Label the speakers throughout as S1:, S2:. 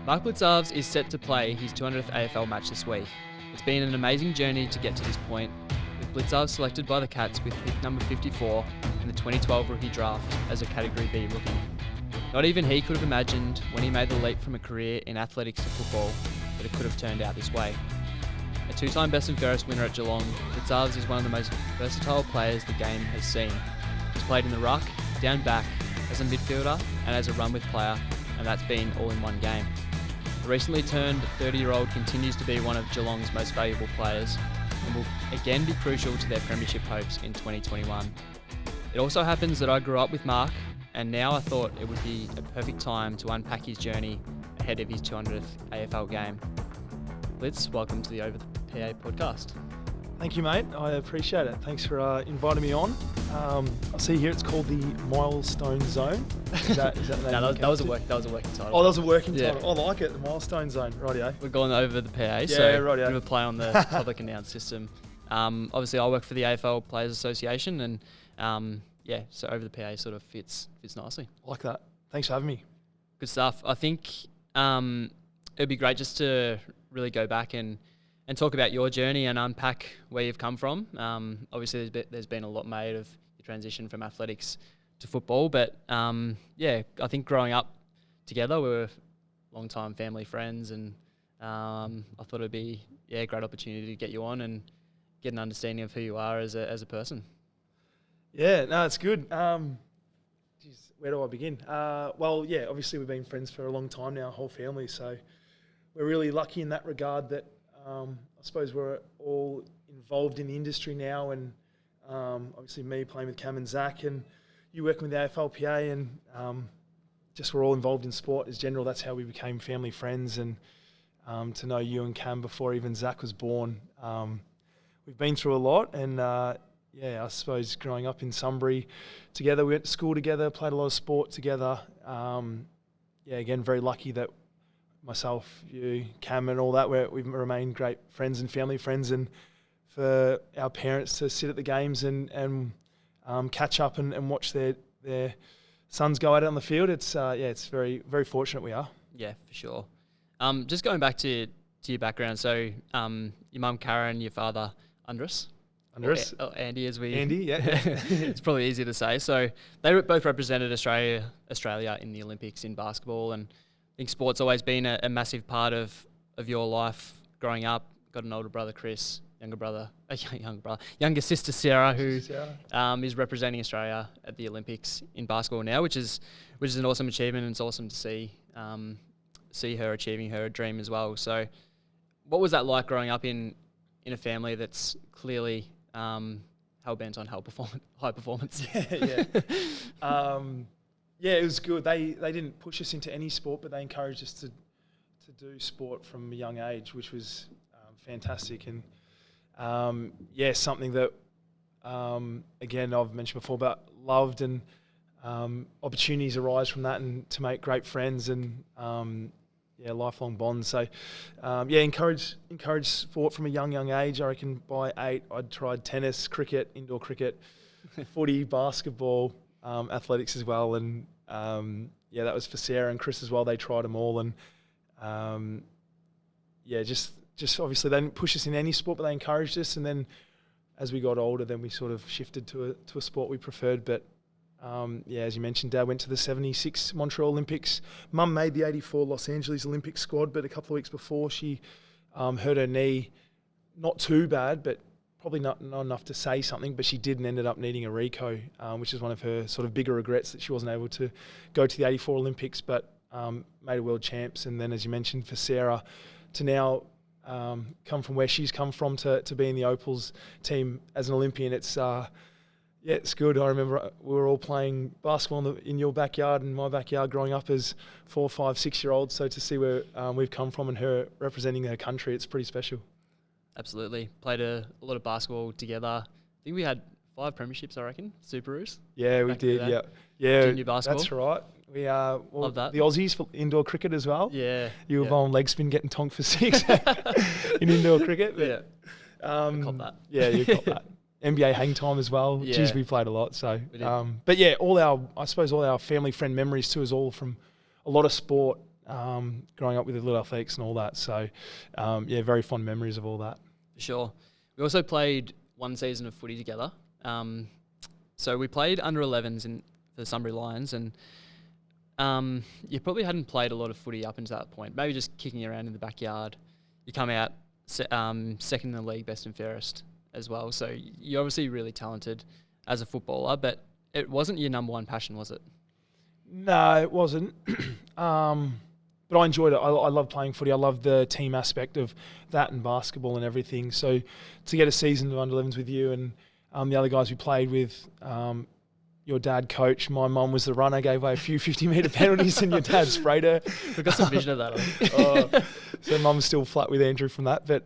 S1: Mark Blicavs is set to play his 200th AFL match this week. It's been an amazing journey to get to this point, with Blicavs selected by the Cats with pick number 54 in the 2012 rookie draft as a Category B rookie. Not even he could have imagined when he made the leap from a career in athletics to football that it could have turned out this way. A two-time best and fairest winner at Geelong, Blicavs is one of the most versatile players the game has seen. He's played in the ruck, down back, as a midfielder and as a run-with player, and that's been all in one game. The recently turned 30-year-old continues to be one of Geelong's most valuable players and will again be crucial to their premiership hopes in 2021. It also happens that I grew up with Mark, and now I thought it would be a perfect time to unpack his journey ahead of his 200th AFL game. Blitz, welcome to the Over the PA podcast.
S2: Thank you, mate. I appreciate it. Thanks for inviting me on. I see here it's called the Milestone Zone. Is that the name?
S1: No, that was a working title.
S2: Oh, that was a working title. I like it, the Milestone Zone. Rightio.
S1: We're going over the PA,
S2: yeah,
S1: so
S2: rightio.
S1: we're going to play on the public announce system. Obviously, I work for the AFL Players Association, and so over the PA sort of fits nicely.
S2: I like that. Thanks for having me.
S1: Good stuff. I think it'd be great just to really go back and talk about your journey and unpack where you've come from. Obviously, there's been a lot made of your transition from athletics to football, but I think growing up together, we were long-time family friends, and I thought it'd be a great opportunity to get you on and get an understanding of who you are as a person.
S2: Yeah, no, it's good. Where do I begin? Obviously we've been friends for a long time now, whole family, so we're really lucky in that regard that I suppose we're all involved in the industry now, and obviously me playing with Cam and Zach, and you working with the AFLPA, and just we're all involved in sport as general. That's how we became family friends, and to know you and Cam before even Zach was born. We've been through a lot, and I suppose growing up in Sunbury together, we went to school together, played a lot of sport together. Again, very lucky that myself, you, Cam and all that, we've remained great friends and family friends, and for our parents to sit at the games and catch up and watch their sons go out on the field, it's very, very fortunate we are. Yeah,
S1: for sure. Just going back to your background, so your mum Karen, your father Andres, Andy,
S2: Andy, yeah.
S1: It's probably easier to say. So they both represented Australia in the Olympics in basketball, and I think sport's always been a massive part of your life growing up. Got an older brother, Chris, younger sister, Sarah, who is representing Australia at the Olympics in basketball now, which is an awesome achievement, and it's awesome to see her achieving her dream as well. So what was that like growing up in a family that's clearly hell-bent on high performance?
S2: It was good. They didn't push us into any sport, but they encouraged us to do sport from a young age, which was fantastic. And something that, again, I've mentioned before, but loved, and opportunities arise from that, and to make great friends and lifelong bonds. So encourage sport from a young age. I reckon by 8 I'd tried tennis, cricket, indoor cricket, footy, basketball, athletics as well, and that was for Sarah and Chris as well. They tried them all, and just obviously they didn't push us in any sport, but they encouraged us. And then as we got older, then we sort of shifted to a sport we preferred. But as you mentioned, Dad went to the 76 Montreal Olympics. Mum made the 84 Los Angeles Olympic squad, but a couple of weeks before she hurt her knee. Not too bad, but probably not enough to say something, but she did and ended up needing a reco, which is one of her sort of bigger regrets, that she wasn't able to go to the 84 Olympics, but made a world champs. And then, as you mentioned, for Sarah to now come from where she's come from to be in the Opals team as an Olympian, it's good. I remember we were all playing basketball in your backyard and my backyard growing up as 4, 5, 6-year-olds. So to see where we've come from and her representing her country, it's pretty special.
S1: Absolutely. Played a lot of basketball together. I think we had 5 premierships, I reckon, Superoos.
S2: Yeah, we did, yeah.
S1: Junior basketball.
S2: That's right. We
S1: love that.
S2: The Aussies for indoor cricket as well.
S1: Yeah.
S2: You were on leg spin getting tonked for 6 in indoor cricket. But,
S1: cop that.
S2: Yeah, you cop that. NBA hang time as well.
S1: Yeah.
S2: Geez, we played a lot. So, all our family friend memories too is all from a lot of sport. growing up with the little athletics and all that. So, yeah, very fond memories of all that.
S1: For sure. We also played one season of footy together. So we played under 11s in the Sunbury Lions, and you probably hadn't played a lot of footy up until that point, maybe just kicking around in the backyard. You come out second in the league, best and fairest as well. So you're obviously really talented as a footballer, but it wasn't your number one passion, was it?
S2: No, it wasn't. But I enjoyed it. I love playing footy. I love the team aspect of that and basketball and everything. So to get a season of under 11s with you and the other guys we played with, your dad coach, my mum was the runner, gave away a few 50-metre penalties and your dad sprayed her.
S1: We've got some vision of that.
S2: So mum's still flat with Andrew from that. But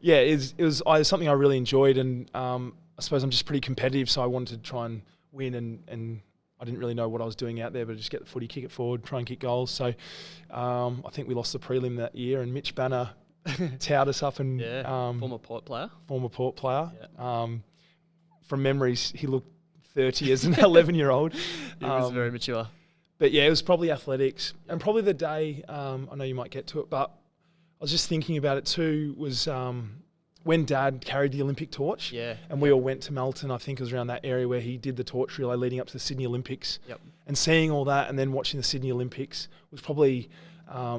S2: yeah, it was something I really enjoyed, and I suppose I'm just pretty competitive, so I wanted to try and win, and I didn't really know what I was doing out there, but just get the footy, kick it forward, try and kick goals. So I think we lost the prelim that year, and Mitch Banner towed us up. And
S1: former Port player.
S2: Yeah. From memories, he looked 30 as an 11-year-old.
S1: He was very mature.
S2: But yeah, it was probably athletics. And probably the day, I know you might get to it, but I was just thinking about it too, was when Dad carried the Olympic torch.
S1: Yeah.
S2: And we all went to Melton. I think it was around that area where he did the torch relay leading up to the Sydney Olympics.
S1: Yep.
S2: And seeing all that and then watching the Sydney Olympics was probably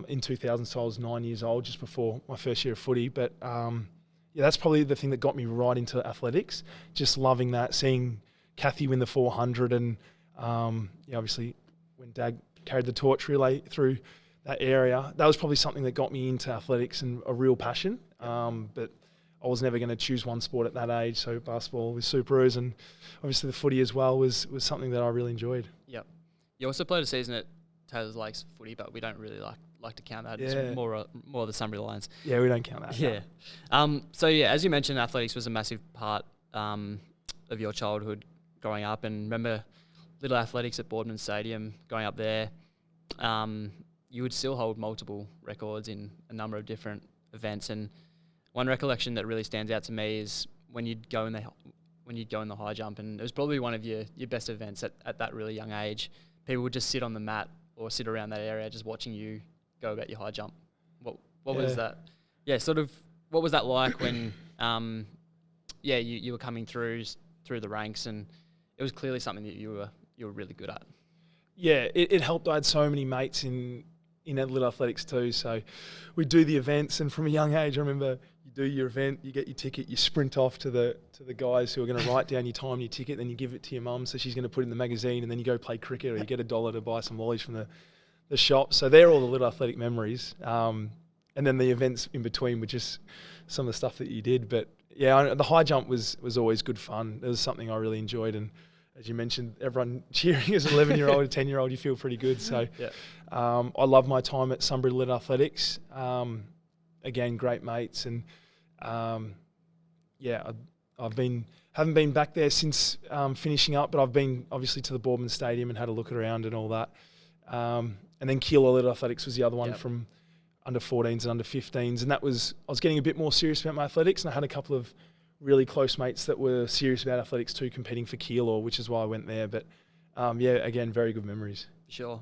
S2: in 2000, so I was 9 years old, just before my first year of footy. But yeah, that's probably the thing that got me right into athletics, just loving that, seeing Kathy win the 400, and yeah, obviously when Dad carried the torch relay through that area, that was probably something that got me into athletics and a real passion. But I was never going to choose one sport at that age, so basketball with Superos and obviously the footy as well was something that I really enjoyed.
S1: Yep. You also played a season at Taylor's Lakes footy, but we don't really like to count that.
S2: Yeah.
S1: It's more the Sunbury Lions.
S2: Yeah, we don't count that.
S1: Yeah. So yeah, as you mentioned, athletics was a massive part of your childhood growing up, and remember little athletics at Boardman Stadium, going up there. You would still hold multiple records in a number of different events, and one recollection that really stands out to me is when you'd go in the high jump, and it was probably one of your best events at that really young age. People would just sit on the mat or sit around that area just watching you go about your high jump. What was that? Yeah, sort of. What was that like when you were coming through the ranks, and it was clearly something that you were really good at.
S2: Yeah, it helped. I had so many mates in little athletics too. So we'd do the events, and from a young age, I remember you do your event, you get your ticket, you sprint off to the guys who are going to write down your time and your ticket, then you give it to your mum, so she's going to put it in the magazine, and then you go play cricket, or you get $1 to buy some lollies from the shop. So they're all the little athletic memories. And then the events in between were just some of the stuff that you did. But yeah, the high jump was always good fun. It was something I really enjoyed, and as you mentioned, everyone cheering as an 11-year-old, a 10-year-old, you feel pretty good. So
S1: yeah.
S2: I love my time at Sunbury Little Athletics. Again, great mates, and yeah, haven't been back there since finishing up, but I've been obviously to the Boardman Stadium and had a look around and all that. And then Keilor Little Athletics was the other one from under 14s and under 15s, and I was getting a bit more serious about my athletics, and I had a couple of really close mates that were serious about athletics too, competing for Keilor, which is why I went there. But yeah, again, very good memories.
S1: Sure.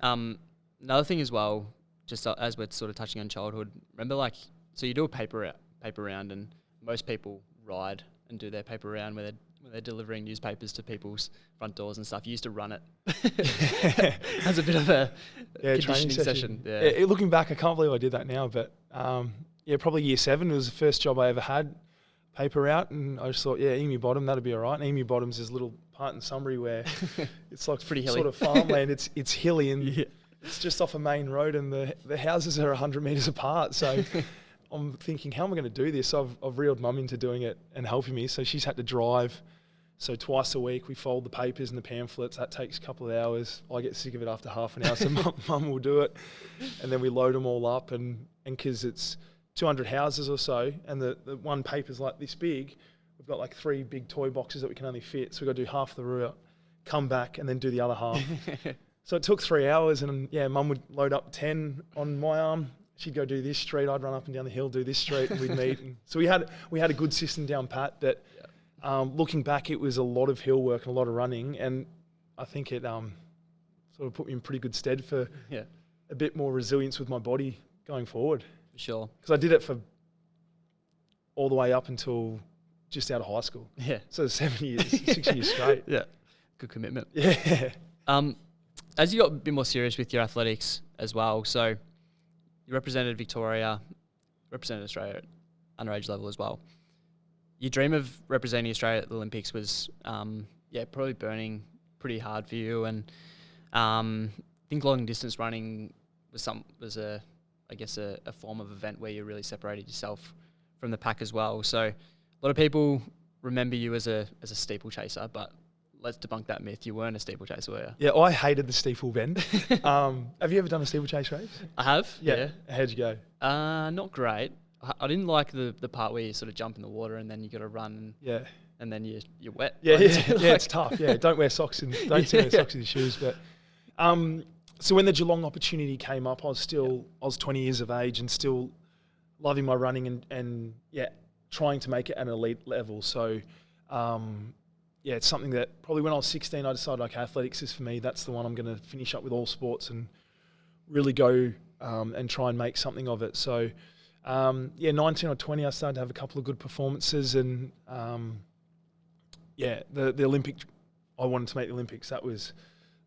S1: Another thing as well, just as we're sort of touching on childhood, remember so you do a paper round, and most people ride and do their paper round where they're delivering newspapers to people's front doors and stuff. You used to run it as a bit of a conditioning session. Yeah.
S2: Looking back, I can't believe I did that now, but yeah, probably year 7 was the first job I ever had, paper route, and I just thought, yeah, Emu Bottom, that'd be all right. And Emu Bottom's this little part in Sunbury where it's like
S1: pretty hilly.
S2: Sort of farmland. It's hilly, and it's just off a main road, and the houses are 100 metres apart. So I'm thinking, how am I going to do this? So I've reeled Mum into doing it and helping me. So she's had to drive. So twice a week we fold the papers and the pamphlets. That takes a couple of hours. I get sick of it after half an hour, so Mum will do it. And then we load them all up, and because it's 200 houses or so, and the one paper's like this big, we've got like 3 big toy boxes that we can only fit. So we've got to do half the route, come back, and then do the other half. So it took 3 hours, and yeah, Mum would load up 10 on my arm. She'd go do this street. I'd run up and down the hill, do this street, and we'd meet. And so we had a good system down pat. But looking back, it was a lot of hill work and a lot of running, and I think it sort of put me in pretty good stead for a bit more resilience with my body going forward.
S1: For sure.
S2: Because I did it for all the way up until just out of high school.
S1: Yeah.
S2: So 7 years, 6 years straight.
S1: Yeah. Good commitment.
S2: Yeah.
S1: As you got a bit more serious with your athletics as well, so you represented Victoria, represented Australia at underage level as well. Your dream of representing Australia at the Olympics was, probably burning pretty hard for you. And I think long distance running was a form of event where you really separated yourself from the pack as well. So a lot of people remember you as a steeplechaser, but let's debunk that myth. You weren't a steeplechaser, were you?
S2: Yeah, I hated the steeple bend. Have you ever done a steeplechase race?
S1: I have. Yeah.
S2: How'd you go?
S1: Not great. I didn't like the part where you sort of jump in the water and then you got to run. And then you're wet.
S2: Yeah, it's tough. Yeah, don't wear socks and wear socks in your shoes. But so when the Geelong opportunity came up, I was 20 years of age and still loving my running and trying to make it at an elite level. So it's something that probably when I was 16, I decided, okay, athletics is for me. That's the one I'm going to finish up with all sports and really go and try and make something of it. So 19 or 20, I started to have a couple of good performances and the Olympic, I wanted to make the Olympics. That was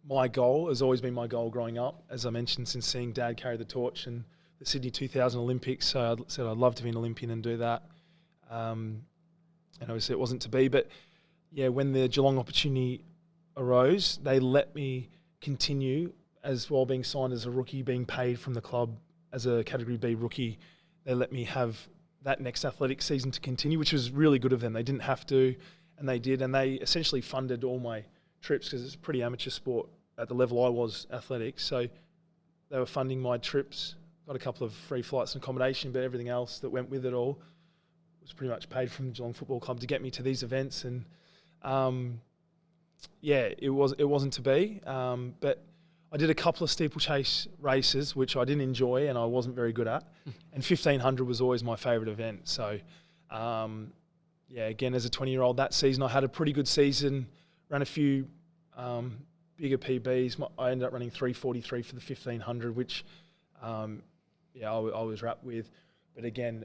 S2: my goal, has always been my goal growing up, as I mentioned, since seeing Dad carry the torch and the Sydney 2000 Olympics. So I said I'd love to be an Olympian and do that. And obviously it wasn't to be. But when the Geelong opportunity arose, they let me continue as while being signed as a rookie, being paid from the club as a Category B rookie. They let me have that next athletic season to continue, which was really good of them. They didn't have to, and they did. And they essentially funded all my trips because it's a pretty amateur sport at the level I was athletics. So they were funding my trips, got a couple of free flights and accommodation, but everything else that went with it all was pretty much paid from Geelong Football Club to get me to these events. And it wasn't to be. But I did a couple of steeplechase races, which I didn't enjoy and I wasn't very good at. And 1500 was always my favourite event. So, again, as a 20-year-old, that season I had a pretty good season, ran a few bigger PBs. I ended up running 3:43 for the 1500, which, I was wrapped with. But again,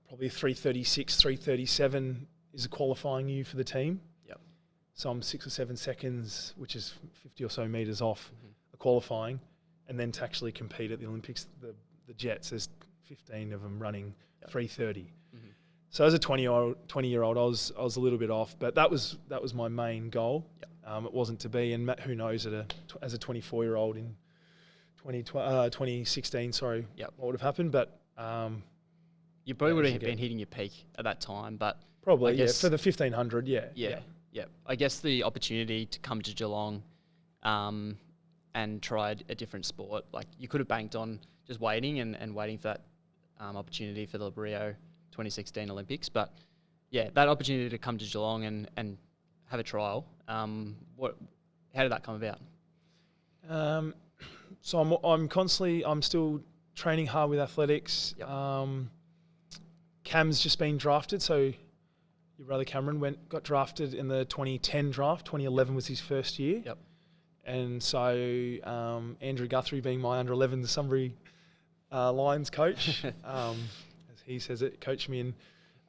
S2: probably 3:36, 3:37 is a qualifying you for the team.
S1: Yep.
S2: So I'm 6 or 7 seconds, which is 50 or so metres off qualifying, and then to actually compete at the Olympics, the Jets, there's 15 of them running 3:30. So as a 20-year-old, I was a little bit off, but that was my main goal. It wasn't to be, and who knows as a 24-year-old in 2016, what would have happened, but
S1: you probably would have been hitting your peak at that time, but
S2: probably for the 1500,
S1: I guess the opportunity to come to Geelong and tried a different sport. Like you could have banked on just waiting and waiting for that opportunity for the Rio 2016 Olympics. But that opportunity to come to Geelong and have a trial, how did that come about?
S2: So I'm still training hard with athletics.
S1: Yep.
S2: Cam's just been drafted, so your brother Cameron got drafted in the 2010 draft. 2011 was his first year.
S1: Yep.
S2: And so Andrew Guthrie, being my under-11 Sunbury Lions coach, as he says it, coached me. And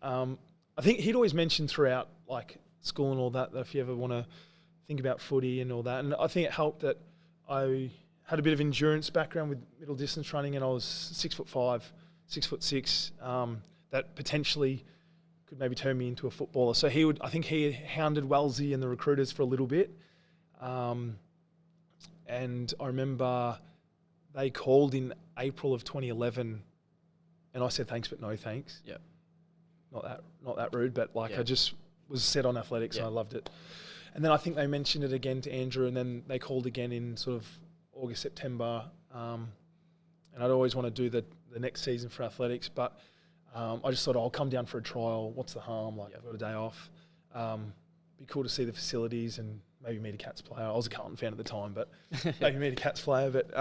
S2: I think he'd always mentioned throughout like school and all that if you ever want to think about footy and all that. And I think it helped that I had a bit of endurance background with middle distance running, and I was 6'5", 6'6", that potentially could maybe turn me into a footballer. So I think he hounded Wellesley and the recruiters for a little bit. And I remember they called in April of 2011, and I said thanks but no thanks.
S1: Yeah.
S2: Not that rude, but I just was set on athletics and I loved it. And then I think they mentioned it again to Andrew, and then they called again in sort of August, September. And I'd always want to do the next season for athletics, but I just thought I'll come down for a trial. What's the harm? I've got a day off. Be cool to see the facilities and maybe meet a Cats player. I was a Carlton fan at the time, but maybe meet a Cats player. But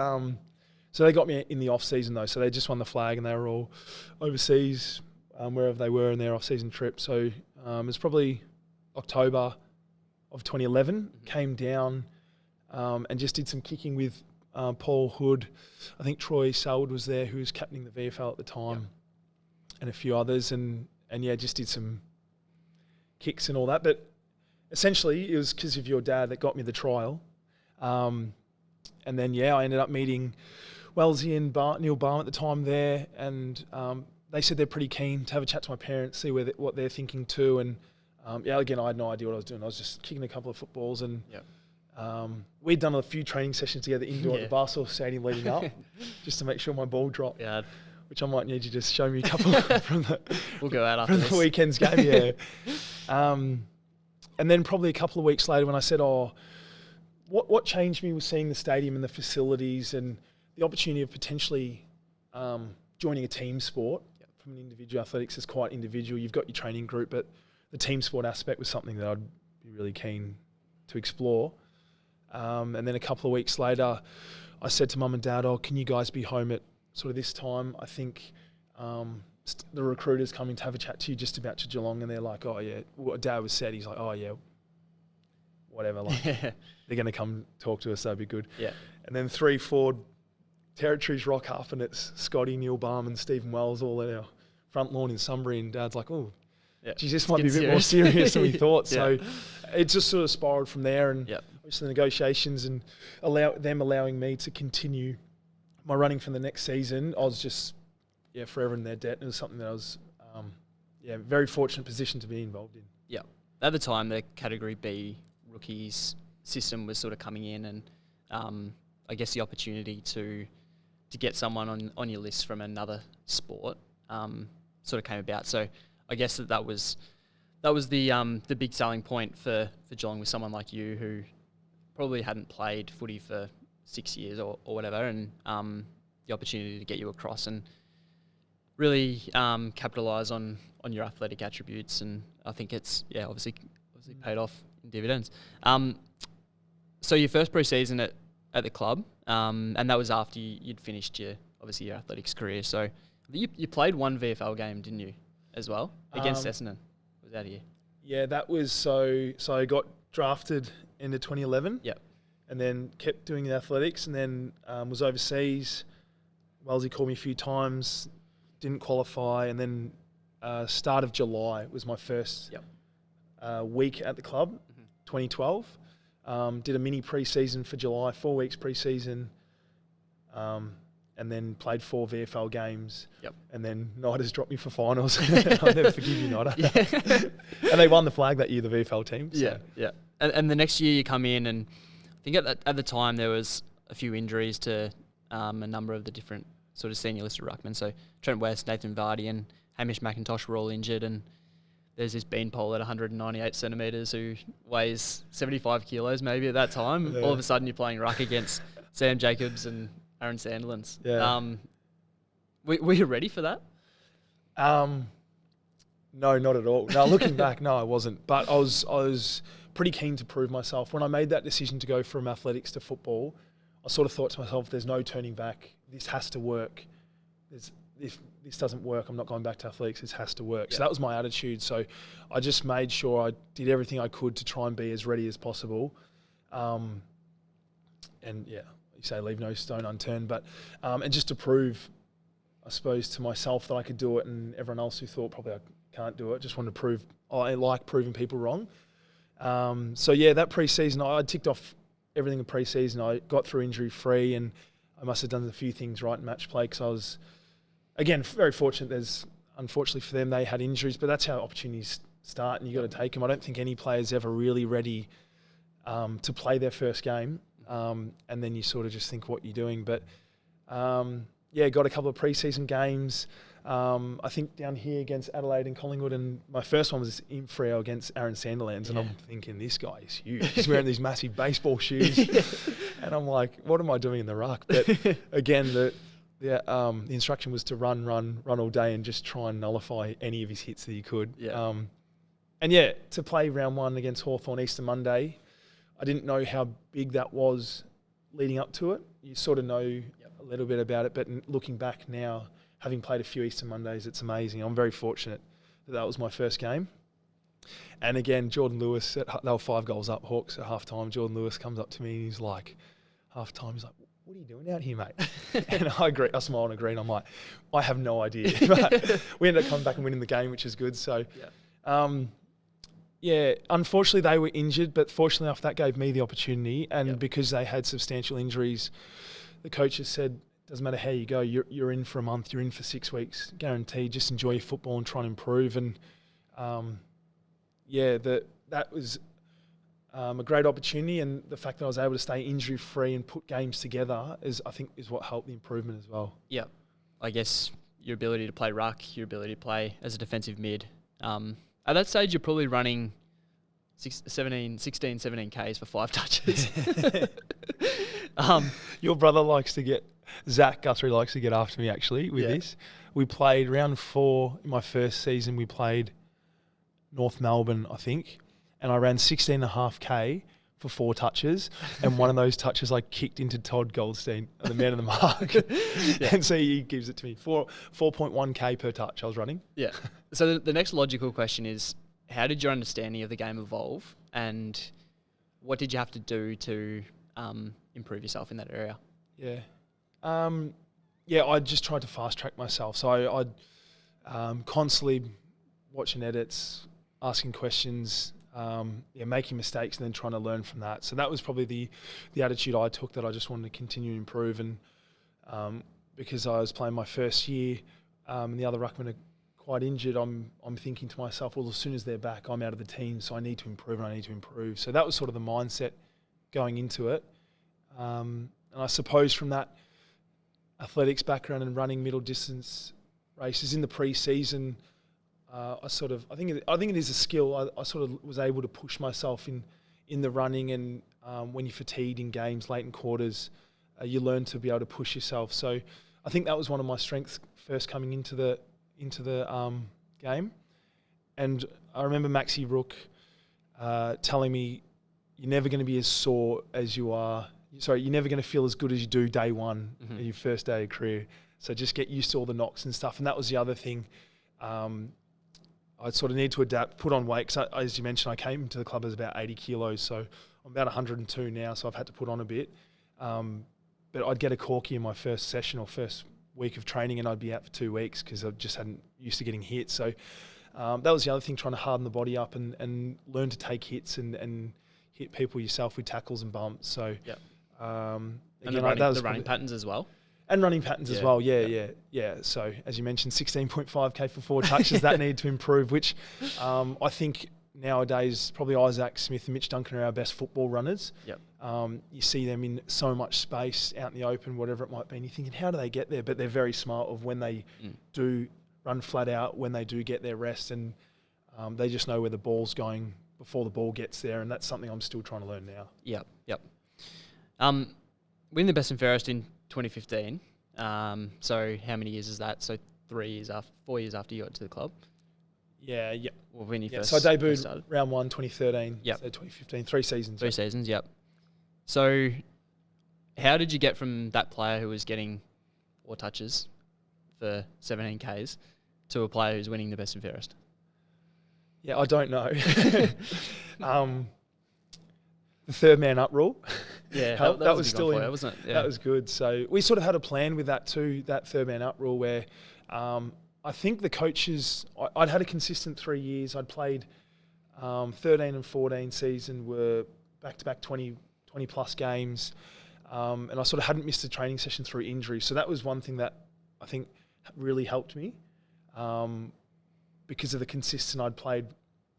S2: so they got me in the off season though. So they just won the flag and they were all overseas, wherever they were in their off season trip. So it was probably October of 2011. Came down and just did some kicking with Paul Hood. I think Troy Selwood was there, who was captaining the VFL at the time, and a few others. And yeah, just did some kicks and all that. But essentially, it was because of your dad that got me the trial. And then, I ended up meeting Wellesley and Neil Barham at the time there. And they said they're pretty keen to have a chat to my parents, see what they're thinking too. And again, I had no idea what I was doing. I was just kicking a couple of footballs. And we'd done a few training sessions together indoor at the Barstool Stadium leading up, just to make sure my ball dropped. Yeah. Which I might need you to show me a couple from
S1: we'll go out after
S2: the weekend's game. And then probably a couple of weeks later when I said, what changed me was seeing the stadium and the facilities and the opportunity of potentially joining a team sport. From an individual athletics, it's quite individual. You've got your training group, but the team sport aspect was something that I'd be really keen to explore. And then a couple of weeks later, I said to Mum and Dad, can you guys be home at sort of this time? I think the recruiter's coming to have a chat to you just about to Geelong. And they're like, what Dad was said. He's like, whatever. Like, they're going to come talk to us. That'd be good. Yeah. And then 3 forward territories rock up, and it's Scotty, Neil Barham and Stephen Wells all at our front lawn in Sunbury. And Dad's like, geez, this might be a bit more serious than we thought. So it just sort of spiraled from there. And obviously the negotiations and allowing me to continue my running for the next season, I was just forever in their debt. And it was something that I was very fortunate position to be involved in.
S1: Yeah. At the time, the Category B rookies system was sort of coming in, and I guess the opportunity to get someone on your list from another sport sort of came about. So I guess that was the big selling point for Geelong, with someone like you who probably hadn't played footy for 6 years or whatever, and the opportunity to get you across and really capitalise on your athletic attributes. And I think it's obviously paid off in dividends. So your first pre-season at the club, and that was after you'd finished your athletics career. So you played one VFL game, didn't you, as well, against Essendon? Was that here? Yeah,
S2: that was so I got drafted into 2011.
S1: Yep.
S2: And then kept doing the athletics, and then was overseas. Wellesley called me a few times, didn't qualify, and then start of July was my first week at the club, 2012. Did a mini pre-season for July, 4 weeks pre-season, and then played 4 VFL games.
S1: Yep.
S2: And then Niders dropped me for finals. I'll never forgive you, Nida. Yeah. And they won the flag that year, the VFL team. So.
S1: Yeah. And the next year you come in, and I think at the time there was a few injuries to a number of the different sort of senior listed ruckmen. So Trent West, Nathan Vardy and Hamish McIntosh were all injured, and there's this beanpole at 198 centimetres who weighs 75 kilos maybe at that time. Yeah. All of a sudden you're playing ruck against Sam Jacobs and Aaron Sandilands.
S2: Yeah.
S1: Were you ready for that?
S2: No, not at all. No, looking back, no, I wasn't. But I was pretty keen to prove myself. When I made that decision to go from athletics to football, I sort of thought to myself, there's no turning back. This has to work. If this doesn't work, I'm not going back to athletics. This has to work. Yeah. So that was my attitude. So I just made sure I did everything I could to try and be as ready as possible. And you say leave no stone unturned. But and just to prove, I suppose, to myself that I could do it, and everyone else who thought probably I can't do it, just wanted to prove. I like proving people wrong. That pre-season, I ticked off everything in pre-season. I got through injury-free, and I must have done a few things right in match play because I was, again, very fortunate. Unfortunately for them, they had injuries, but that's how opportunities start, and you got to take them. I don't think any player's ever really ready to play their first game, and then you sort of just think what you're doing. But got a couple of pre-season games. I think down here against Adelaide and Collingwood, and my first one was in Freo against Aaron Sandilands, and I'm thinking, this guy is huge. He's wearing these massive baseball shoes, and I'm like, what am I doing in the ruck? But again, the instruction was to run all day and just try and nullify any of his hits that he could.
S1: Yeah.
S2: To play round 1 against Hawthorn Easter Monday, I didn't know how big that was leading up to it. You sort of know a little bit about it, but looking back now, having played a few Easter Mondays, it's amazing. I'm very fortunate that was my first game. And again, Jordan Lewis, they were 5 goals up, Hawks at half-time. Jordan Lewis comes up to me and he's like, half-time, he's like, what are you doing out here, mate? And I agree. I smile and agree. And I'm like, I have no idea. But we ended up coming back and winning the game, which is good. So, unfortunately they were injured, but fortunately enough, that gave me the opportunity. And because they had substantial injuries, the coaches said, doesn't matter how you go, you're in for a month, you're in for 6 weeks, guaranteed. Just enjoy your football and try and improve. And that was a great opportunity, and the fact that I was able to stay injury free and put games together is what helped the improvement as well.
S1: Yeah, I guess your ability to play ruck, your ability to play as a defensive mid. At that stage, you're probably running 16, 17 Ks for 5 touches.
S2: Your brother Zach Guthrie likes to get after me actually with this. We played round 4 in my first season. We played North Melbourne, I think, and I ran 16.5 K for 4 touches, and one of those touches I kicked into Todd Goldstein, the man of the mark. And so he gives it to me. 4.1 K per touch I was running. Yeah.
S1: So the next logical question is, how did your understanding of the game evolve, and what did you have to do to improve yourself in that area?
S2: I just tried to fast track myself. So I'd constantly watching edits, asking questions, making mistakes, and then trying to learn from that. So that was probably the attitude I took, that I just wanted to continue to improve. And because I was playing my first year, and the other ruckmen are quite injured, I'm thinking to myself, well, as soon as they're back, I'm out of the team, so I need to improve. So that was sort of the mindset going into it. And I suppose from that athletics background and running middle distance races in the pre-season, I think it is a skill. I sort of was able to push myself in the running, and when you're fatigued in games late in quarters, you learn to be able to push yourself. So I think that was one of my strengths first coming into the game. And I remember Maxi Rook telling me, you're never going to be as sore as you are. Sorry, you're never going to feel as good as you do day one in your first day of career. So just get used to all the knocks and stuff. And that was the other thing. I sort of need to adapt, put on weight. Because as you mentioned, I came to the club as about 80 kilos. So I'm about 102 now, so I've had to put on a bit. But I'd get a corky in my first session or first week of training, and I'd be out for 2 weeks because I just hadn't used to getting hit. So that was the other thing, trying to harden the body up and learn to take hits and hit people yourself with tackles and bumps. So
S1: and the running patterns as well.
S2: And running patterns as well, yeah. So as you mentioned, 16.5 K for 4 touches, that needed to improve, which I think nowadays probably Isaac Smith and Mitch Duncan are our best football runners. You see them in so much space out in the open, whatever it might be, and you're thinking, how do they get there? But they're very smart of when they do run flat out, when they do get their rest, and they just know where the ball's going before the ball gets there, and that's something I'm still trying to learn now.
S1: Yep. Winning the best and fairest in 2015. So how many years is that? So 4 years after you got to the club.
S2: Yeah.
S1: Well, when you first
S2: so I debuted
S1: started.
S2: round 1, 2013.
S1: Yep.
S2: So 2015, 3 seasons.
S1: 3 seasons. Yep. So how did you get from that player who was getting 4 touches for 17 Ks to a player who's winning the best and fairest?
S2: Yeah, I don't know. The third man up rule.
S1: Yeah,
S2: that was still in,
S1: you, wasn't it? Yeah.
S2: That was good. So we sort of had a plan with that too, that third man up rule, where I think the coaches, I'd had a consistent 3 years. I'd played 13 and 14 season, were back-to-back 20 plus games, and I sort of hadn't missed a training session through injury. So that was one thing that I think really helped me, because of the consistent. I'd played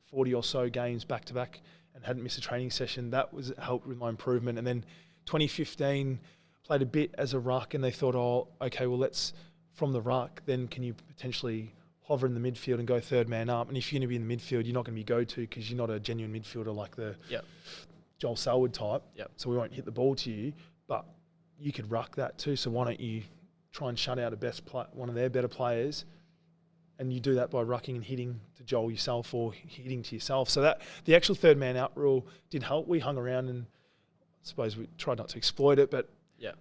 S2: 40 or so games back-to-back and hadn't missed a training session. That was helped with my improvement. And then 2015, played a bit as a ruck, and they thought, oh, okay, well, let's, from the ruck, then can you potentially hover in the midfield and go third man up? And if you're going to be in the midfield, you're not going to be go-to because you're not a genuine midfielder like the Joel Selwood type. So we won't hit the ball to you, but you could ruck that too. So why don't you try and shut out one of their better players, and you do that by rucking and hitting to Joel yourself or hitting to yourself. So that the actual third man out rule did help. We hung around, and I suppose we tried not to exploit it, but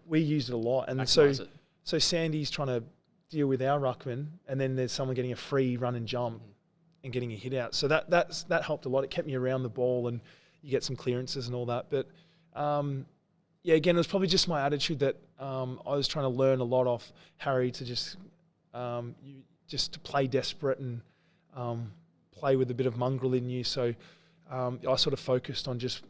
S2: we used it a lot. And so Sandy's trying to deal with our ruckman, and then there's someone getting a free run and jump and getting a hit out. So that helped a lot. It kept me around the ball, and you get some clearances and all that. But yeah, again, it was probably just my attitude that I was trying to learn a lot off Harry to just to play desperate and play with a bit of mongrel in you. So I sort of focused on just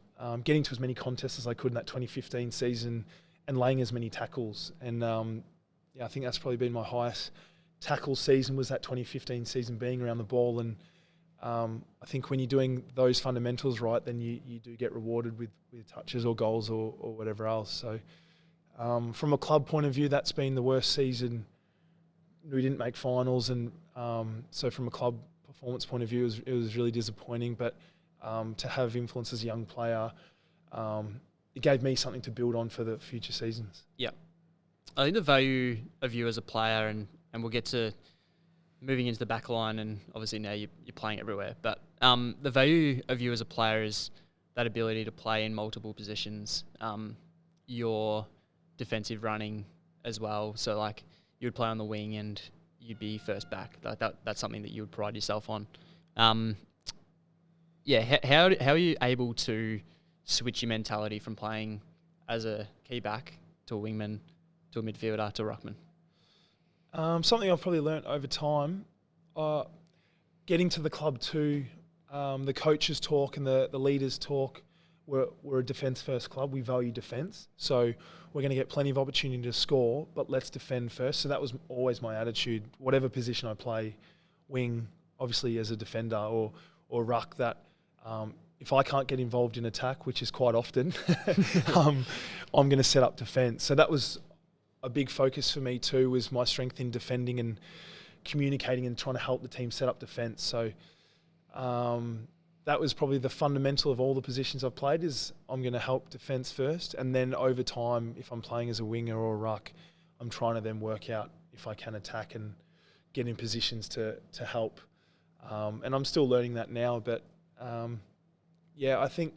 S2: getting to as many contests as I could in that 2015 season and laying as many tackles. And I think that's probably been my highest tackle season, was that 2015 season, being around the ball. And I think when you're doing those fundamentals right, then you do get rewarded with touches or goals or whatever else. So from a club point of view, that's been the worst season. We didn't make finals, and so from a club performance point of view, it was really disappointing. But to have influence as a young player, it gave me something to build on for the future seasons.
S1: Yeah. I think the value of you as a player, and we'll get to moving into the back line, and obviously now you're playing everywhere, but the value of you as a player is that ability to play in multiple positions, your defensive running as well. So like you would play on the wing and you'd be first back. That's something that you would pride yourself on. How are you able to switch your mentality from playing as a key back to a wingman to a midfielder to a ruckman?
S2: Something I've probably learnt over time, getting to the club too, the coaches talk and the leaders talk. We're a defence-first club. We value defence. So we're going to get plenty of opportunity to score, but let's defend first. So that was always my attitude. Whatever position I play, wing, obviously as a defender, or ruck, that if I can't get involved in attack, which is quite often, I'm going to set up defence. So that was a big focus for me too, was my strength in defending and communicating and trying to help the team set up defence. So that was probably the fundamental of all the positions I've played, is I'm going to help defence first, and then over time, if I'm playing as a winger or a ruck, I'm trying to then work out if I can attack and get in positions to help. And I'm still learning that now, but I think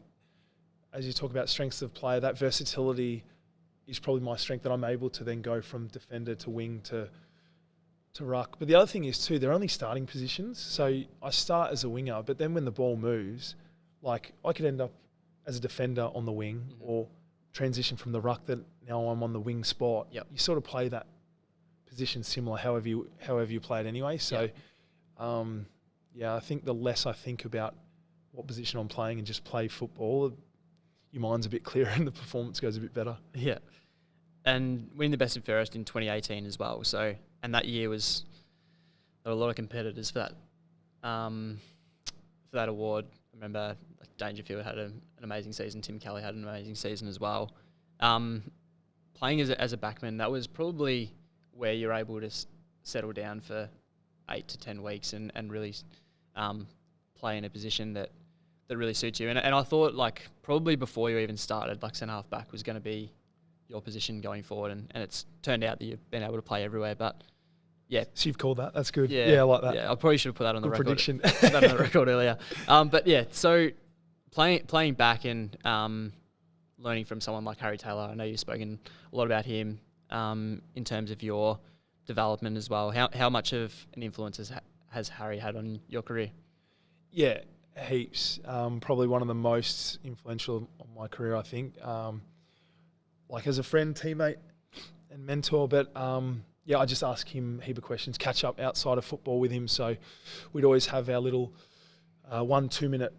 S2: as you talk about strengths of player, that versatility is probably my strength, that I'm able to then go from defender to wing to ruck. But the other thing is too, they're only starting positions. So I start as a winger, but then when the ball moves, like I could end up as a defender on the wing, or transition from the ruck that now I'm on the wing spot.
S1: Yep.
S2: You sort of play that position similar however you play it anyway. So I think the less I think about what position I'm playing and just play football, your mind's a bit clearer and the performance goes a bit better. Yeah.
S1: And winning the best and fairest in 2018 as well. So, and that year there were a lot of competitors for that award. I remember Dangerfield had an amazing season. Tim Kelly had an amazing season as well. Playing as a backman, that was probably where you're able to settle down for 8 to 10 weeks and really play in a position that really suits you. And I thought, like, probably before you even started, like, centre half back was going to be your position going forward, and it's turned out that you've been able to play everywhere. But yeah,
S2: so you've called that. That's good. Yeah, I like that.
S1: Yeah, I probably should have put that on the record.
S2: Prediction.
S1: Put that on the record earlier. But yeah, so playing back and learning from someone like Harry Taylor. I know you've spoken a lot about him in terms of your development as well. How much of an influence has Harry had on your career?
S2: Yeah, heaps. Probably one of the most influential on my career, I think. Like as a friend, teammate, and mentor. But I just ask him a heap of questions, catch up outside of football with him. So we'd always have our little 1-2 minute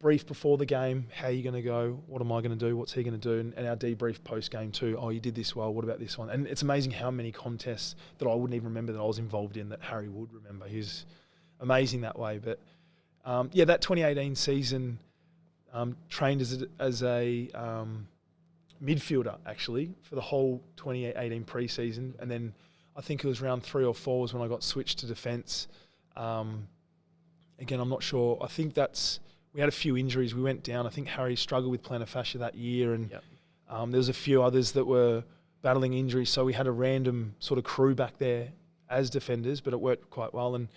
S2: brief before the game. How are you going to go? What am I going to do? What's he going to do? And our debrief post-game too. Oh, you did this well. What about this one? And it's amazing how many contests that I wouldn't even remember that I was involved in that Harry would remember. He's amazing that way. But that 2018 season, trained as a midfielder actually for the whole 2018 pre-season, and then I think it was round 3 or 4 was when I got switched to defence. Again, I'm not sure. I think we had a few injuries. We went down. I think Harry struggled with plantar fascia that year, and there was a few others that were battling injuries. So we had a random sort of crew back there as defenders, but it worked quite well. And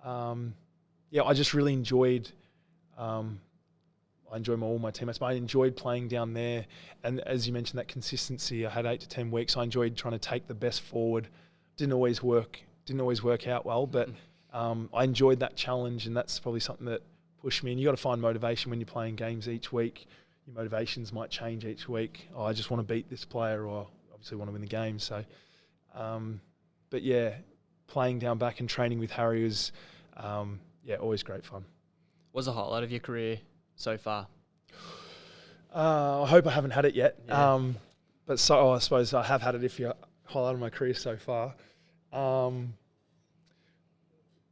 S2: I just really enjoyed. I enjoyed all my teammates, but I enjoyed playing down there. And as you mentioned, that consistency, I had 8 to 10 weeks. I enjoyed trying to take the best forward. Didn't always work out well, but I enjoyed that challenge, and that's probably something that pushed me. And you got to find motivation when you're playing games each week. your motivations might change each week. Oh, I just want to beat this player, or obviously want to win the game. So, but yeah, playing down back and training with Harry was, always great fun.
S1: What's the highlight of your career so far?
S2: I hope I haven't had it yet.
S1: Yeah.
S2: But so I suppose I have had it if you highlighted my career so far.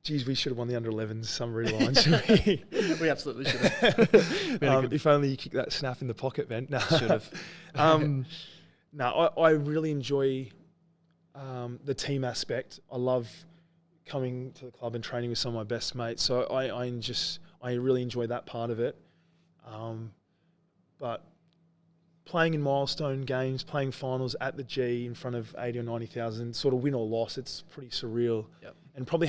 S2: Geez, we should have won the under-11s summary line, shouldn't we?
S1: We absolutely should have.
S2: If only you kicked that snap in the pocket, Ben. No.
S1: Should have.
S2: I really enjoy the team aspect. I love coming to the club and training with some of my best mates. So I really enjoy that part of it. But playing in milestone games, playing finals at the G in front of 80 or 90,000, sort of win or loss, it's pretty surreal.
S1: Yep.
S2: And probably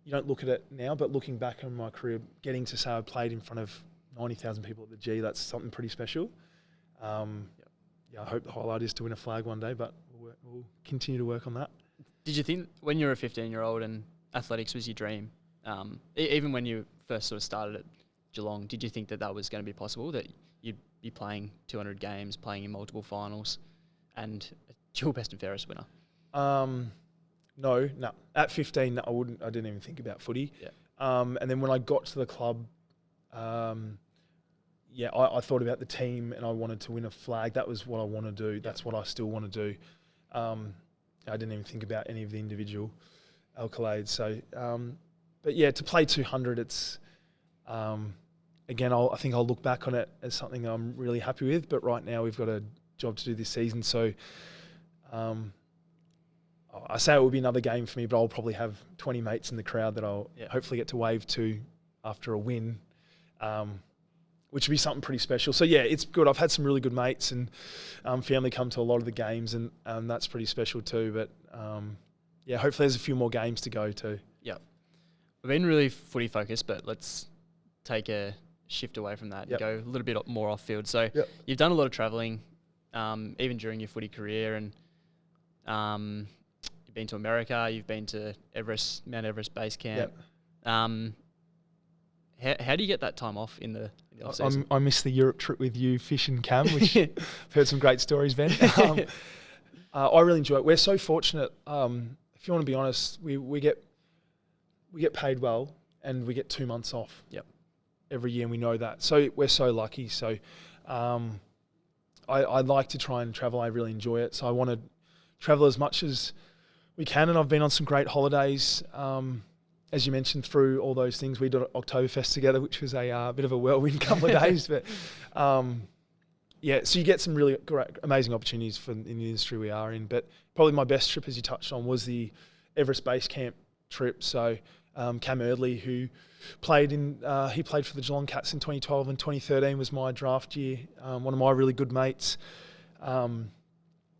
S2: you don't look at it now, but looking back on my career, getting to say I played in front of 90,000 people at the G, that's something pretty special. I hope the highlight is to win a flag one day, but we'll continue to work on that.
S1: Did you think when you were a 15-year-old and athletics was your dream, even when you first sort of started at Geelong, did you think that was going to be possible, that you'd be playing 200 games, playing in multiple finals, and a dual best and fairest winner?
S2: No. At 15, I didn't even think about footy.
S1: Yeah.
S2: And then when I got to the club, I thought about the team and I wanted to win a flag. That was what I want to do. That's what I still want to do. I didn't even think about any of the individual accolades. So, but yeah, to play 200, it's again, I think I'll look back on it as something I'm really happy with. But right now, we've got a job to do this season. So, I say it will be another game for me, but I'll probably have 20 mates in the crowd that I'll hopefully get to wave to after a win, which would be something pretty special. So yeah, it's good. I've had some really good mates and family come to a lot of the games, and that's pretty special too. But hopefully there's a few more games to go to.
S1: Yeah, we've been really footy focused, but let's take a shift away from that and go a little bit more off field. So you've done a lot of travelling, even during your footy career, and you've been to America, you've been to Mount Everest Base Camp. How do you get that time off in the off season?
S2: I missed the Europe trip with you, Fish and Cam, which I've heard some great stories, Ben. I really enjoy it. We're so fortunate. If you want to be honest, we get paid well, and we get 2 months off. Every year, and we know that. So we're so lucky. So I like to try and travel. I really enjoy it. So I want to travel as much as we can, and I've been on some great holidays. As you mentioned, through all those things, we did Oktoberfest together, which was a bit of a whirlwind couple of days. But so you get some really great, amazing opportunities in the industry we are in. But probably my best trip, as you touched on, was the Everest Base Camp trip. So Cam Erdley, who played for the Geelong Cats in 2012 and 2013, was my draft year. One of my really good mates.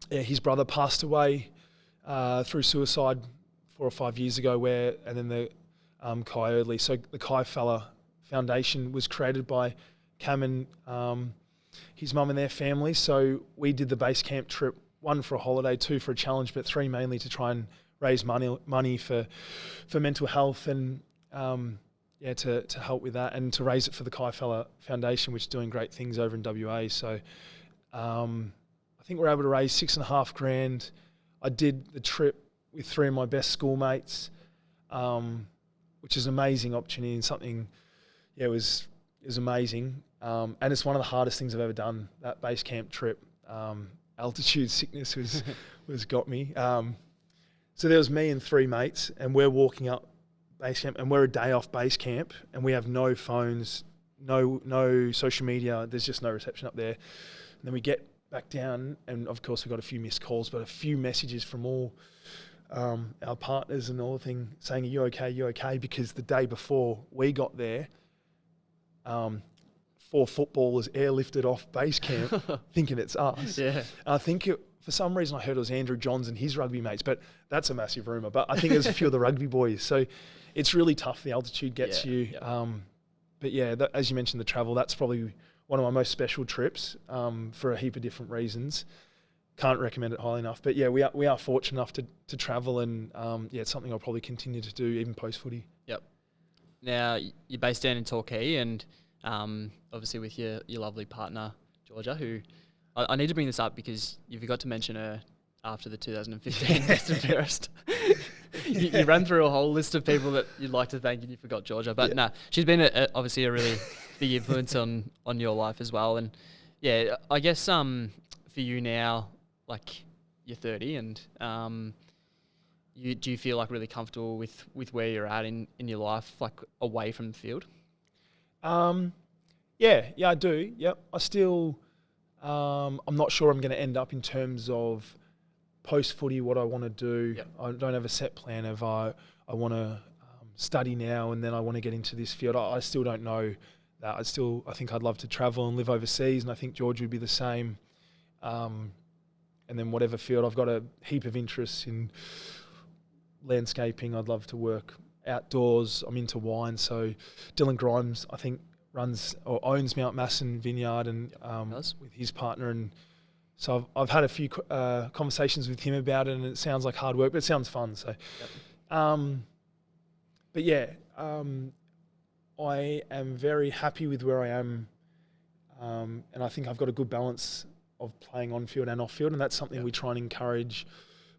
S2: His brother passed away through suicide 4 or 5 years ago, and then the Kai Erdley. So the Kai Fella Foundation was created by Cam and his mum and their family. So we did the base camp trip, 1 for a holiday, 2 for a challenge, but 3 mainly to try and raise money for mental health and to help with that, and to raise it for the Kai Fella Foundation, which is doing great things over in WA. So I think we're able to raise $6,500. I did the trip with 3 of my best schoolmates, which is an amazing opportunity and something, it was amazing. And it's one of the hardest things I've ever done, that base camp trip. Altitude sickness was got me. So there was me and 3 mates, and we're walking up base camp, and we're a day off base camp, and we have no phones, no social media. There's just no reception up there. And then we get back down, and of course we got a few missed calls, but a few messages from all our partners and all the thing saying, "Are you okay? You okay?" Because the day before we got there, 4 footballers airlifted off base camp, thinking it's us.
S1: Yeah,
S2: I think for some reason I heard it was Andrew Johns and his rugby mates, but that's a massive rumour. But I think there's a few of the rugby boys, so it's really tough. The altitude gets you. Yeah. But yeah, as you mentioned, the travel, that's probably one of my most special trips for a heap of different reasons. Can't recommend it highly enough. But yeah, we are fortunate enough to travel, and it's something I'll probably continue to do even post-footy.
S1: Yep. Now, you're based down in Torquay, and obviously with your lovely partner, Georgia, who I need to bring this up because you forgot to mention her after the 2015 Best and Fairest. You ran through a whole list of people that you'd like to thank and you forgot Georgia. But nah, she's been obviously a really big influence on your life as well. And yeah, I guess for you now, like you're 30 and do you feel like really comfortable with where you're at in your life, like away from the field?
S2: Yeah, I do. Yep. I still, I'm not sure I'm going to end up in terms of post-footy, what I want to do.
S1: Yep.
S2: I don't have a set plan of I want to study now and then I want to get into this field. I still don't know that. I think I'd love to travel and live overseas, and I think George would be the same. And then whatever field, I've got a heap of interests in landscaping. I'd love to work outdoors. I'm into wine, so Dylan Grimes, I think, runs or owns Mount Masson Vineyard and with his partner, and so I've had a few conversations with him about it, and it sounds like hard work, but it sounds fun. So, but yeah, I am very happy with where I am, and I think I've got a good balance of playing on field and off field, and that's something we try and encourage.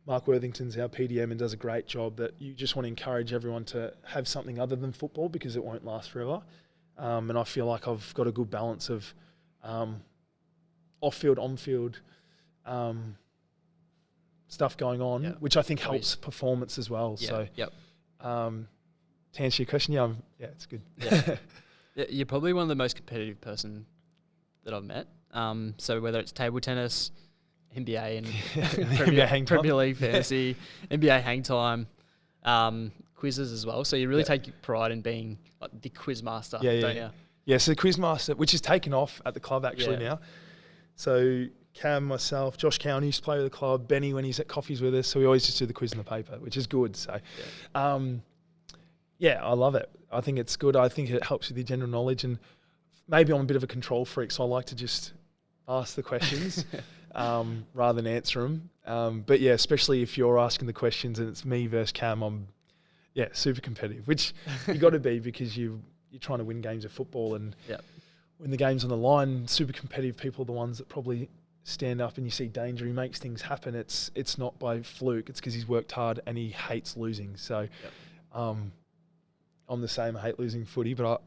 S2: Mark Worthington's our PDM and does a great job, that you just want to encourage everyone to have something other than football because it won't last forever. And I feel like I've got a good balance of off-field, on-field stuff going on, which I think helps performance as well. So, to answer your question, it's good.
S1: Yeah. You're probably one of the most competitive person that I've met. So whether it's table tennis, NBA and Premier League fantasy, NBA hang time, quizzes as well. So you really take pride in being like the quiz master, don't you?
S2: Yeah, so the quiz master, which is taken off at the club actually now. So Cam, myself, Josh Cowan used to play with the club, Benny when he's at coffees with us. So we always just do the quiz in the paper, which is good. So, I love it. I think it's good. I think it helps with your general knowledge, and maybe I'm a bit of a control freak, so I like to just ask the questions rather than answer them. But yeah, especially if you're asking the questions and it's me versus Cam, I'm super competitive, which you got to be because you're trying to win games of football, and when the game's on the line, super competitive people are the ones that probably stand up and you see danger. He makes things happen. It's not by fluke. It's because he's worked hard and he hates losing. So I'm the same. I hate losing footy, but I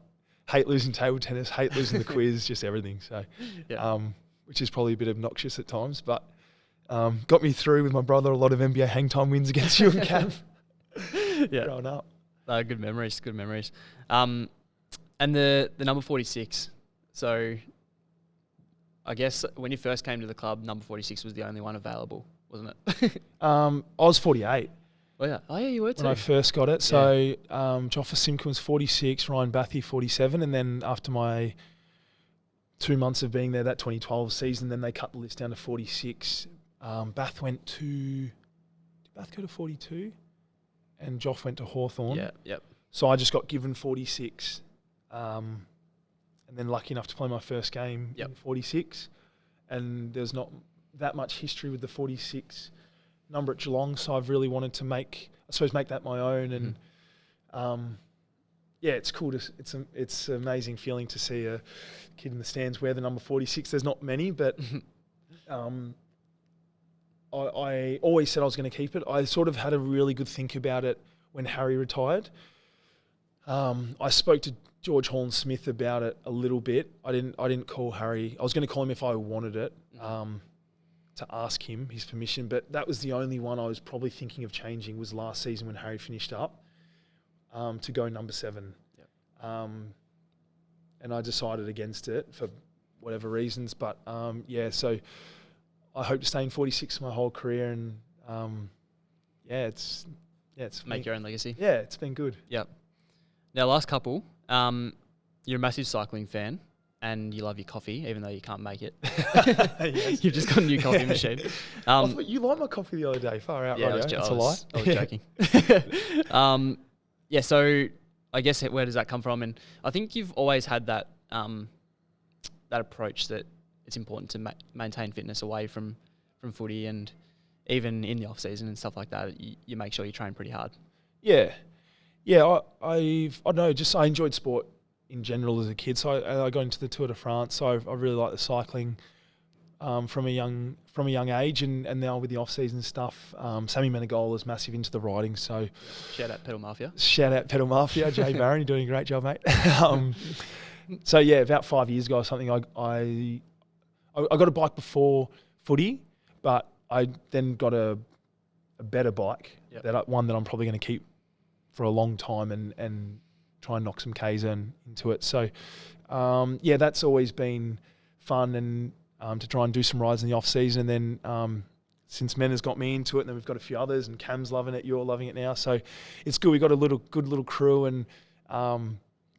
S2: hate losing table tennis, hate losing the quiz, just everything. So, which is probably a bit obnoxious at times, but got me through with my brother a lot of NBA hang time wins against you and Cam. Growing up.
S1: Good memories. And the number 46. So I guess when you first came to the club, number 46 was the only one available, wasn't it?
S2: I was 48.
S1: Oh yeah, you were too.
S2: When I first got it. So Joffa Simpkins 46, Ryan Bathy 47, and then after my 2 months of being there, that 2012 season, then they cut the list down to 46. Bath went to... Did Bath go to 42? And Joff went to Hawthorn. So I just got given 46. And then lucky enough to play my first game in 46. And there's not that much history with the 46 number at Geelong, so I've really wanted to make that my own. And it's cool to it's an amazing feeling to see a kid in the stands wear the number 46. There's not many, but I always said I was going to keep it. I sort of had a really good think about it when Harry retired. I spoke to George Horn-Smith about it a little bit. I didn't call Harry. I was going to call him if I wanted it, to ask him his permission. But that was the only one I was probably thinking of changing, was last season when Harry finished up, to go number 7. And I decided against it for whatever reasons. But so I hope to stay in 46 my whole career, and it's
S1: make your own legacy.
S2: Yeah, it's been good.
S1: Yep. Now, last couple, you're a massive cycling fan and you love your coffee, even though you can't make it.
S2: Yes.
S1: You've just got a new coffee machine.
S2: You liked my coffee the other day. Far out,
S1: yeah,
S2: right? That's a lie.
S1: I was joking. So I guess where does that come from? And I think you've always had that that approach that it's important to maintain fitness away from footy, and even in the off season and stuff like that, you make sure you train pretty hard.
S2: Yeah. I don't know. Just I enjoyed sport in general as a kid. So I got into the Tour de France. So I really like the cycling. from a young age, and now with the off-season stuff, Sammy Menegola's massive into the riding. So
S1: shout out Pedal Mafia.
S2: Shout out Pedal Mafia, Jay Barron, you're doing a great job, mate. So yeah, about 5 years ago or something, I got a bike before footy, but I then got a better bike, one that I'm probably going to keep for a long time and try and knock some Ks into it. So that's always been fun, and to try and do some rides in the off season. And then since Men has got me into it, and then we've got a few others, and Cam's loving it, you're loving it now. So it's good. We've got a good little crew, and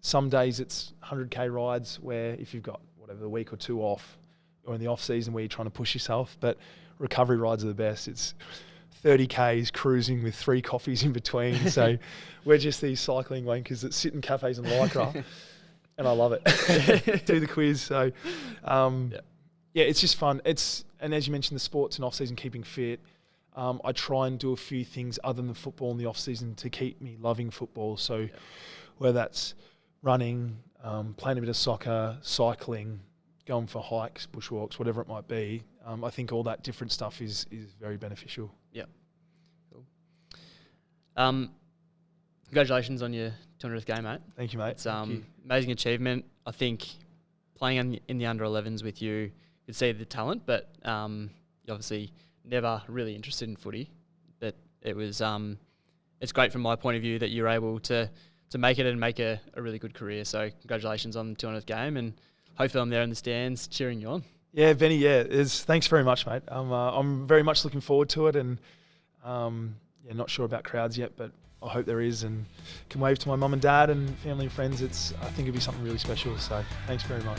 S2: some days it's 100k rides where if you've got whatever, a week or two off, or in the off season where you're trying to push yourself. But recovery rides are the best. It's 30k's cruising with 3 coffees in between. So we're just these cycling wankers that sit in cafes and lycra, and I love it. Do the quiz. So it's just fun. And as you mentioned, the sports and off season, keeping fit. I try and do a few things other than football in the off season to keep me loving football. So whether that's running, playing a bit of soccer, cycling, going for hikes, bushwalks, whatever it might be. I think all that different stuff is very beneficial.
S1: Yeah. Cool. Congratulations on your 200th game, mate.
S2: Thank you, mate.
S1: It's amazing achievement. I think playing in the under-11s with you could see the talent, but you're obviously never really interested in footy. But it was it's great from my point of view that you're able to make it and make a really good career. So congratulations on the 200th game, and hopefully I'm there in the stands cheering you on. Yeah,
S2: Benny, thanks very much, mate. I'm very much looking forward to it, and not sure about crowds yet, but I hope there is, and can wave to my mum and dad and family and friends. I think it'll be something really special, so thanks very much.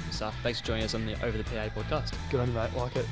S1: Good stuff. Thanks for joining us on the Over the PA podcast.
S2: Good on you, mate. Like it.